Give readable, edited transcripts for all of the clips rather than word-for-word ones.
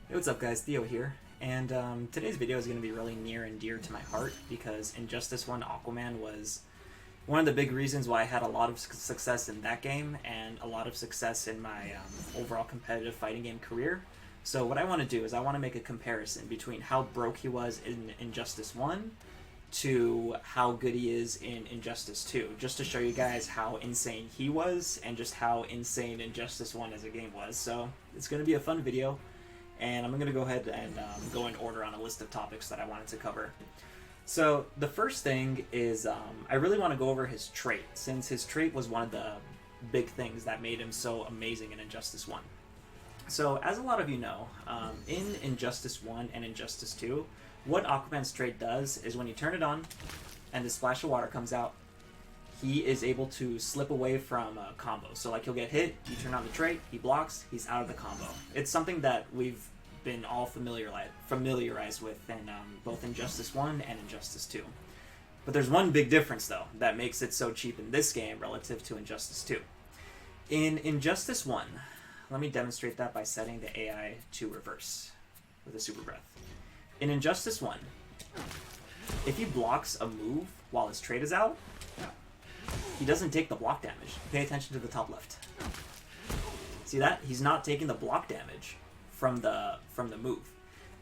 Hey, what's up guys, Theo here, and today's video is going to be really near and dear to my heart because Injustice 1 Aquaman was one of the big reasons why I had a lot of success in that game and a lot of success in my overall competitive fighting game career. So what I want to do is I want to make a comparison between how broke he was in Injustice 1 to how good he is in Injustice 2, just to show you guys how insane he was and just how insane Injustice 1 as a game was. So it's going to be a fun video. And I'm going to go ahead and go in order on a list of topics that I wanted to cover. So the first thing is I really want to go over his trait, since his trait was one of the big things that made him so amazing in Injustice 1. So as a lot of you know, in Injustice 1 and Injustice 2, what Aquaman's trait does is when you turn it on and the splash of water comes out, he is able to slip away from a combo. So like he'll get hit, you turn on the trait, he blocks, he's out of the combo. It's something that we've been all familiarized with in both Injustice 1 and Injustice 2. But there's one big difference though that makes it so cheap in this game relative to Injustice 2. In Injustice 1, let me demonstrate that by setting the AI to reverse with a super breath. In Injustice 1, if he blocks a move while his trait is out, he doesn't take the block damage. Pay attention to the top left. See that? He's not taking the block damage from the move.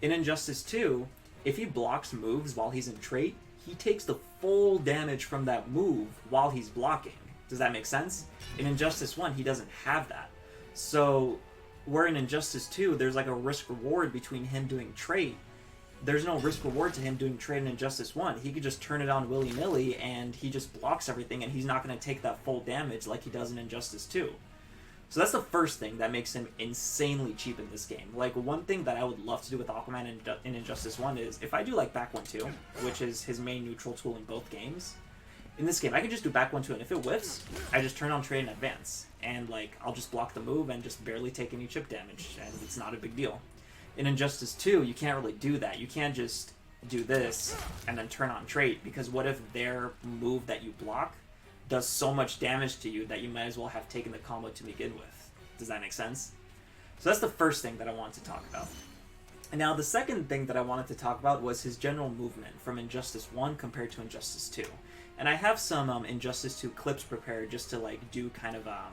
In Injustice 2, if he blocks moves while he's in trait, he takes the full damage from that move while he's blocking. Does that make sense? In Injustice 1, he doesn't have that. So, where in Injustice 2, there's like a risk-reward between him doing trait, there's no risk reward to him doing trade in Injustice 1. He could just turn it on willy-nilly and he just blocks everything and he's not going to take that full damage like he does in Injustice 2. So that's the first thing that makes him insanely cheap in this game. Like, one thing that I would love to do with Aquaman in Injustice 1 is, if I do like back 1-2, which is his main neutral tool in both games, in this game I can just do back 1-2 and if it whiffs, I just turn on trade and advance. And like, I'll just block the move and just barely take any chip damage and it's not a big deal. In Injustice 2, you can't really do that. You can't just do this and then turn on trait, because what if their move that you block does so much damage to you that you might as well have taken the combo to begin with? Does that make sense? So that's the first thing that I wanted to talk about. And now the second thing that I wanted to talk about was his general movement from Injustice 1 compared to Injustice 2. And I have some Injustice 2 clips prepared just to like do kind of, I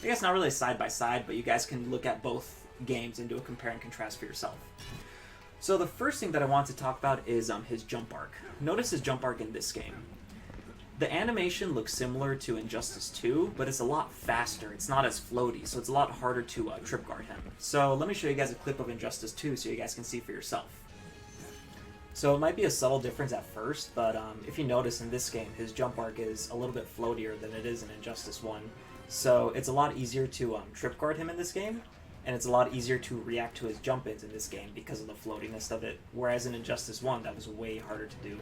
guess not really side by side, but you guys can look at both games and do a compare and contrast for yourself. So the first thing that I want to talk about is his jump arc. Notice his jump arc in this game. The animation looks similar to Injustice 2, but it's a lot faster. It's not as floaty, so it's a lot harder to trip guard him. So let me show you guys a clip of Injustice 2 so you guys can see for yourself. So it might be a subtle difference at first, but if you notice in this game, his jump arc is a little bit floatier than it is in Injustice 1. So it's a lot easier to trip guard him in this game, and it's a lot easier to react to his jump-ins in this game because of the floatiness of it, whereas in Injustice 1, that was way harder to do.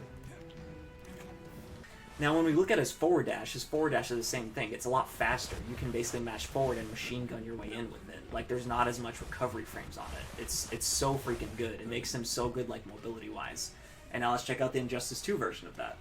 Now, when we look at his forward dash is the same thing. It's a lot faster. You can basically mash forward and machine gun your way in with it. Like, there's not as much recovery frames on it. It's so freaking good. It makes him so good, like, mobility-wise. And now let's check out the Injustice 2 version of that.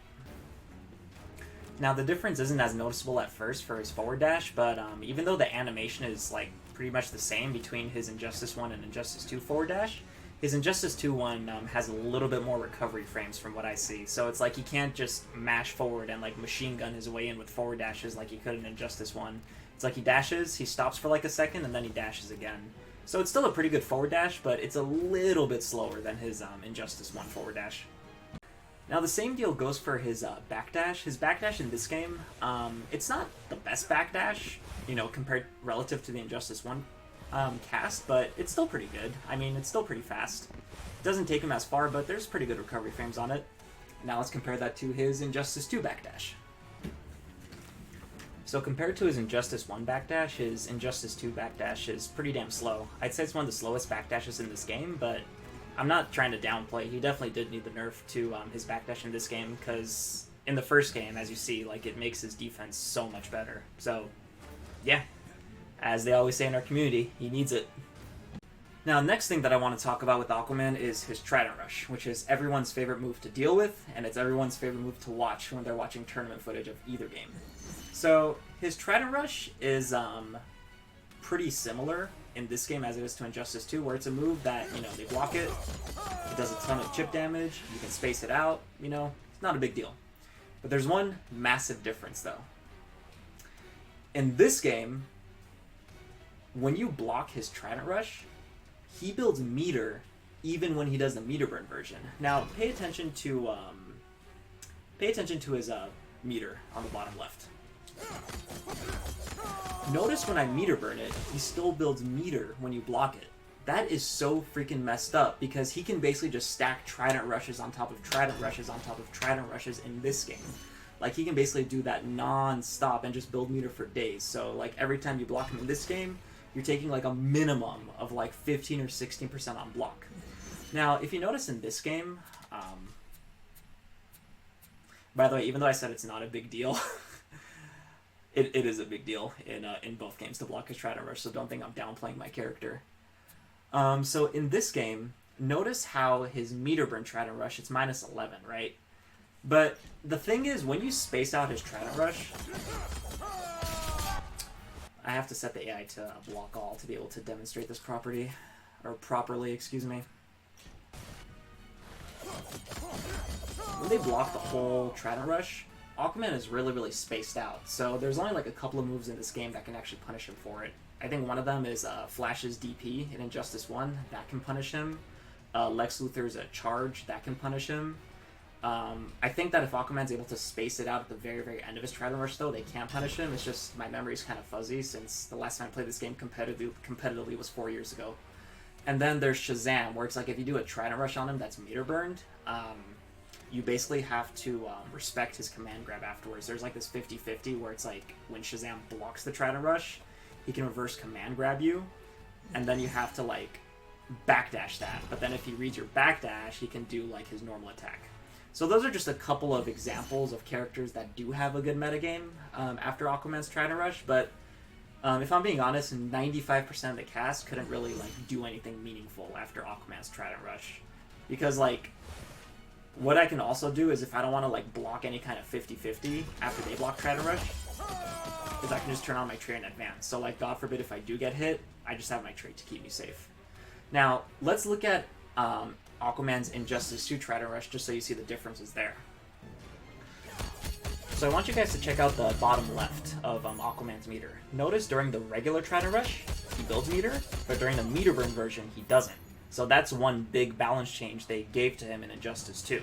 Now, the difference isn't as noticeable at first for his forward dash, but even though the animation is, like, pretty much the same between his Injustice 1 and Injustice 2 forward dash, his Injustice 2 one has a little bit more recovery frames from what I see. So it's like he can't just mash forward and like machine gun his way in with forward dashes like he could in Injustice 1. It's like he dashes, he stops for like a second, and then he dashes again. So it's still a pretty good forward dash, but it's a little bit slower than his Injustice 1 forward dash. Now the same deal goes for his backdash. His backdash in this game, it's not the best backdash, you know, compared relative to the Injustice 1 cast, but it's still pretty good. I mean, it's still pretty fast. It doesn't take him as far, but there's pretty good recovery frames on it. Now let's compare that to his Injustice 2 backdash. So compared to his Injustice 1 backdash, his Injustice 2 backdash is pretty damn slow. I'd say it's one of the slowest backdashes in this game, but I'm not trying to downplay. He definitely did need the nerf to his backdash in this game, because in the first game, as you see, like, it makes his defense so much better. So, yeah. As they always say in our community, he needs it. Now, next thing that I want to talk about with Aquaman is his Trident Rush, which is everyone's favorite move to deal with, and it's everyone's favorite move to watch when they're watching tournament footage of either game. So, his Trident Rush is pretty similar in this game as it is to Injustice 2, where it's a move that, you know, they block it, it does a ton of chip damage, you can space it out, you know, it's not a big deal. But there's one massive difference, though. In this game, when you block his Trident Rush, he builds meter even when he does the meter burn version. Now, pay attention to his meter on the bottom left. Notice when I meter burn it, he still builds meter when you block it. That is so freaking messed up because he can basically just stack Trident Rushes on top of Trident Rushes on top of Trident Rushes in this game. Like, he can basically do that non-stop and just build meter for days. So, like, every time you block him in this game, you're taking, like, a minimum of, like, 15 or 16% on block. Now, if you notice in this game, by the way, even though I said it's not a big deal, it is a big deal in both games to block his Trident Rush, so don't think I'm downplaying my character. So in this game, notice how his meter burn Trident Rush, it's minus 11, right? But the thing is, when you space out his Trident Rush, I have to set the AI to block all to be able to demonstrate this properly, excuse me. When they block the whole Trident Rush, Aquaman is really, really spaced out. So there's only like a couple of moves in this game that can actually punish him for it. I think one of them is Flash's DP in Injustice 1. That can punish him. Lex Luthor's a charge. That can punish him. I think that if Aquaman's able to space it out at the very, very end of his Trident Rush, though, they can't punish him. It's just my memory's kind of fuzzy since the last time I played this game competitively was 4 years ago. And then there's Shazam, where it's like if you do a Trident Rush on him that's meter burned, you basically have to respect his command grab afterwards. There's like this 50-50 where it's like when Shazam blocks the Trident Rush, he can reverse command grab you, and then you have to like backdash that. But then if he reads your backdash, he can do like his normal attack. So those are just a couple of examples of characters that do have a good metagame after Aquaman's Trident Rush, but if I'm being honest, 95% of the cast couldn't really like do anything meaningful after Aquaman's Trident Rush. Because like, what I can also do is if I don't want to like block any kind of 50-50 after they block Trident Rush, is I can just turn on my trait in advance. So like, God forbid if I do get hit, I just have my trait to keep me safe. Now, let's look at Aquaman's Injustice 2 Trident Rush just so you see the differences there. So I want you guys to check out the bottom left of Aquaman's meter. Notice during the regular Trident Rush, he builds meter, but during the meter burn version, he doesn't. So that's one big balance change they gave to him in Injustice 2,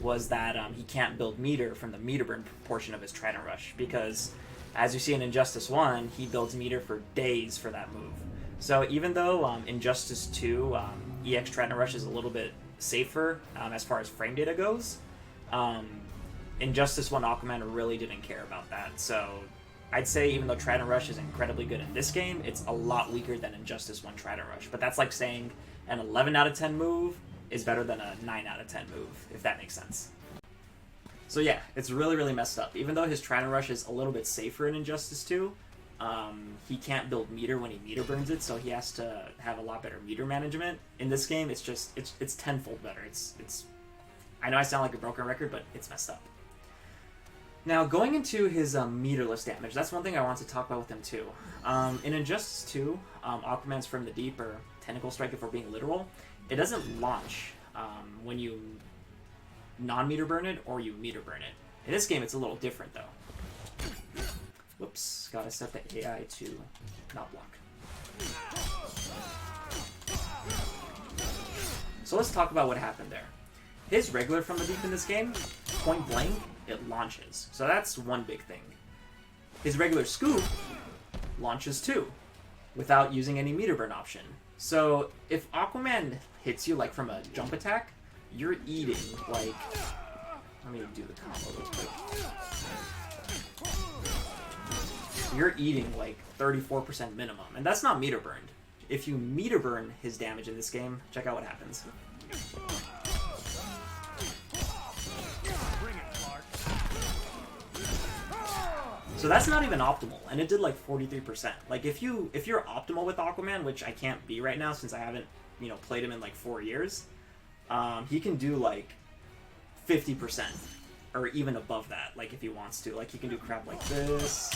was that he can't build meter from the meter burn portion of his Trident Rush, because as you see in Injustice 1, he builds meter for days for that move. So even though Injustice 2 EX Trident Rush is a little bit safer as far as frame data goes, Injustice 1 Aquaman really didn't care about that. So I'd say even though Trident Rush is incredibly good in this game, it's a lot weaker than Injustice 1 Trident Rush. But that's like saying an 11 out of 10 move is better than a 9 out of 10 move, if that makes sense. So yeah, it's really, really messed up. Even though his Trident Rush is a little bit safer in Injustice 2, he can't build meter when he meter burns it, so he has to have a lot better meter management. In this game, it's just, it's tenfold better. It's I know I sound like a broken record, but it's messed up. Now, going into his meterless damage, that's one thing I want to talk about with him too. In Injustice 2, Aquaman's From the Deep, or Tentacle Strike if we're being literal, it doesn't launch when you non-meter burn it or you meter burn it. In this game, it's a little different though. Whoops, gotta set the AI to not block. So let's talk about what happened there. His regular From the Deep in this game, point blank, it launches. So that's one big thing. His regular scoop launches too, without using any meter burn option. So if Aquaman hits you like from a jump attack, you're eating like, let me do the combo real quick. You're eating like 34% minimum, and that's not meter burned. If you meter burn his damage in this game, check out what happens. So that's not even optimal, and it did like 43%. Like if you're optimal with Aquaman, which I can't be right now since I haven't, played him in like 4 years, he can do like 50% or even above that, like if he wants to. Like he can do crap like this.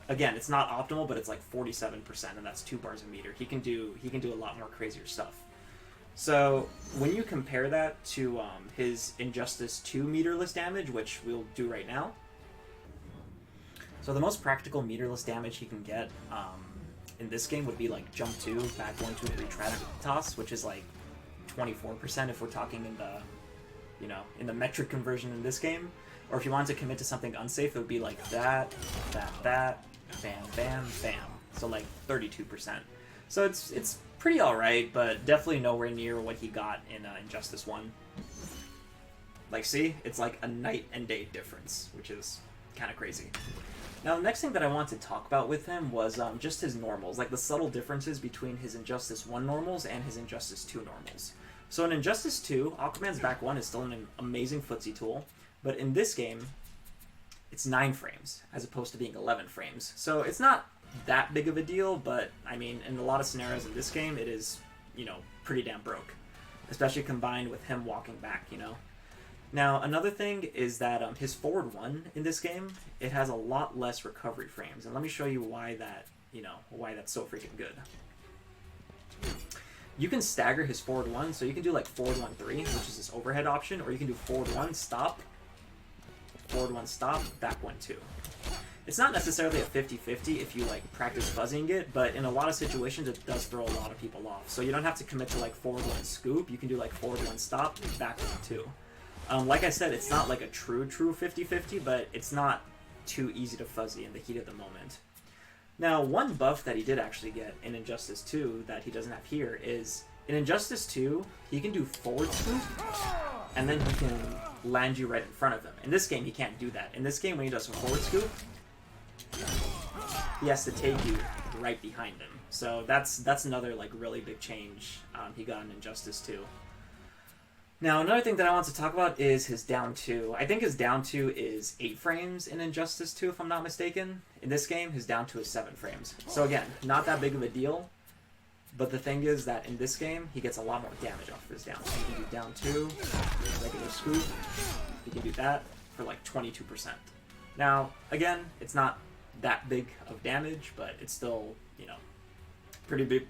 again, it's not optimal, but it's like 47%, and that's 2 bars a meter. He can do a lot more crazier stuff. So when you compare that to his Injustice 2 meterless damage, which we'll do right now. So the most practical meterless damage he can get in this game would be like jump 2, back 1, 2, and Retraditas, which is like 24% if we're talking in the, you know, in the metric conversion in this game. Or if you wanted to commit to something unsafe, it would be like that, bam, bam, bam. So like 32%. So it's pretty alright, but definitely nowhere near what he got in Injustice 1. Like, see? It's like a night and day difference, which is kind of crazy. Now, the next thing that I want to talk about with him was just his normals, like the subtle differences between his Injustice 1 normals and his Injustice 2 normals. So in Injustice 2, Aquaman's back 1 is still an amazing footsie tool, but in this game, it's 9 frames, as opposed to being 11 frames. So it's not that big of a deal, but, I mean, in a lot of scenarios in this game, it is, you know, pretty damn broke. Especially combined with him walking back, you know? Now, another thing is that his forward 1 in this game, it has a lot less recovery frames. And let me show you why that, you know, why that's so freaking good. You can stagger his forward 1, so you can do like forward 1, 3, which is this overhead option, or you can do forward 1, stop, forward 1, stop, back 1, 2. It's not necessarily a 50-50 if you like practice fuzzying it, but in a lot of situations it does throw a lot of people off. So you don't have to commit to like forward 1 scoop, you can do like forward 1 stop, back 1 2. Like I said, it's not like a true 50-50, but it's not too easy to fuzzy in the heat of the moment. Now, one buff that he did actually get in Injustice 2 that he doesn't have here is, in Injustice 2, he can do forward scoop, and then he can land you right in front of him. In this game, he can't do that. In this game, when he does a forward scoop, he has to take you right behind him. So that's another like really big change he got in Injustice 2. Now, another thing that I want to talk about is his down 2. I think his down 2 is 8 frames in Injustice 2, if I'm not mistaken. In this game, his down 2 is 7 frames. So again, not that big of a deal. But the thing is that in this game, he gets a lot more damage off of his down. So he can do down 2, regular scoop. He can do that for like 22%. Now, again, it's not that big of damage, but it's still, you know, pretty big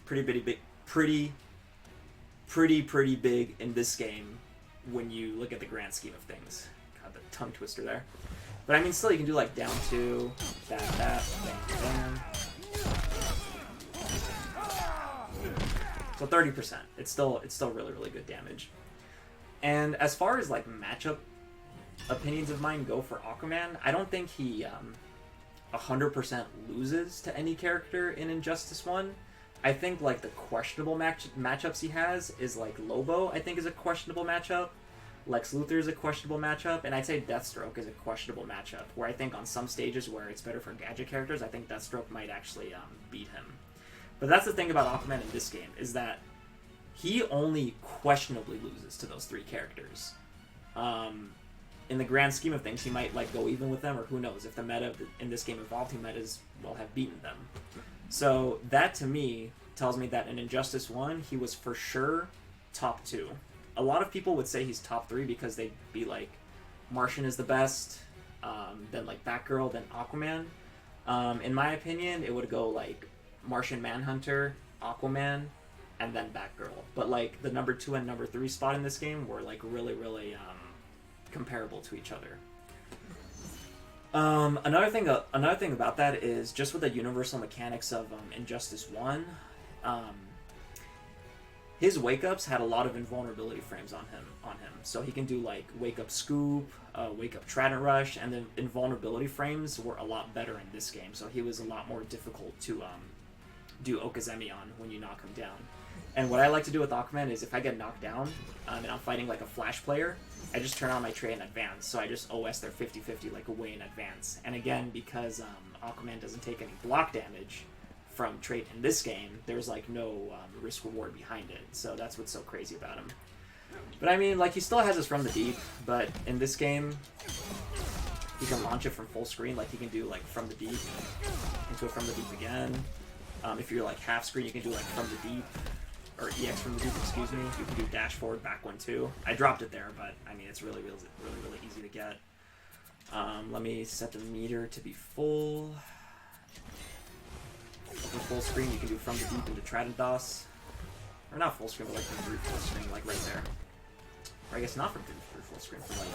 in this game when you look at the grand scheme of things. God, the tongue twister there. But I mean, still, you can do like down 2, that, bam, bam. So 30%. It's still really, really good damage. And as far as like matchup opinions of mine go for Aquaman, I don't think he 100% loses to any character in Injustice 1. I think like the questionable matchups he has is like Lobo, I think, is a questionable matchup. Lex Luthor is a questionable matchup, and I'd say Deathstroke is a questionable matchup, where I think on some stages where it's better for gadget characters, I think Deathstroke might actually beat him. But that's the thing about Aquaman in this game, is that he only questionably loses to those 3 characters. In the grand scheme of things, he might like go even with them, or who knows, if the meta in this game evolved, he might as well have beaten them. So that to me tells me that in Injustice 1, he was for sure top 2. A lot of people would say he's top 3 because they'd be like, Martian is the best, then like Batgirl, then Aquaman. In my opinion, it would go like Martian Manhunter, Aquaman, and then Batgirl. But like the number 2 and number 3 spot in this game were like really, really comparable to each other. Another thing about that is just with the universal mechanics of Injustice 1, his wake-ups had a lot of invulnerability frames on him. So he can do like wake-up scoop, wake-up trident rush, and the invulnerability frames were a lot better in this game. So he was a lot more difficult to do Okazemi on when you knock him down. And what I like to do with Aquaman is if I get knocked down and I'm fighting like a Flash player, I just turn on my tray in advance. So I just OS their 50-50 like way in advance. And again, because Aquaman doesn't take any block damage from trait in this game, there's like no risk reward behind it. So that's what's so crazy about him. But I mean, like, he still has his from the deep, but in this game, he can launch it from full screen. Like, he can do like from the deep into a from the deep again. If you're like half screen, you can do like from the deep, or EX from the deep, excuse me. You can do dash forward, back 1, 2. I dropped it there, but I mean, it's really easy to get. Let me set the meter to be full. full screen, you can do from the deep into Tradendos. Or not full screen, but like from brute full screen, like right there. Or I guess not from brute full screen, from like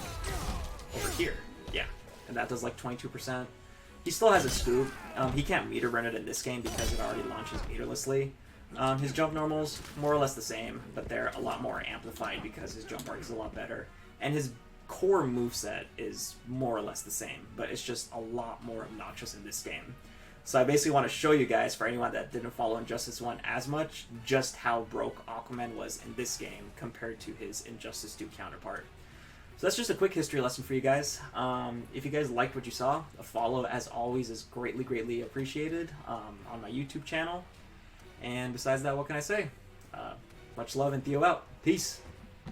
over here. Yeah. And that does like 22%. He still has a scoop. He can't meter run it in this game because it already launches meterlessly. His jump normals, more or less the same, but they're a lot more amplified because his jump arc is a lot better. And his core moveset is more or less the same, but it's just a lot more obnoxious in this game. So I basically want to show you guys, for anyone that didn't follow Injustice 1 as much, just how broke Aquaman was in this game compared to his Injustice 2 counterpart. So that's just a quick history lesson for you guys. If you guys liked what you saw, a follow, as always, is greatly, greatly appreciated on my YouTube channel. And besides that, what can I say? Much love and Theo out. Peace.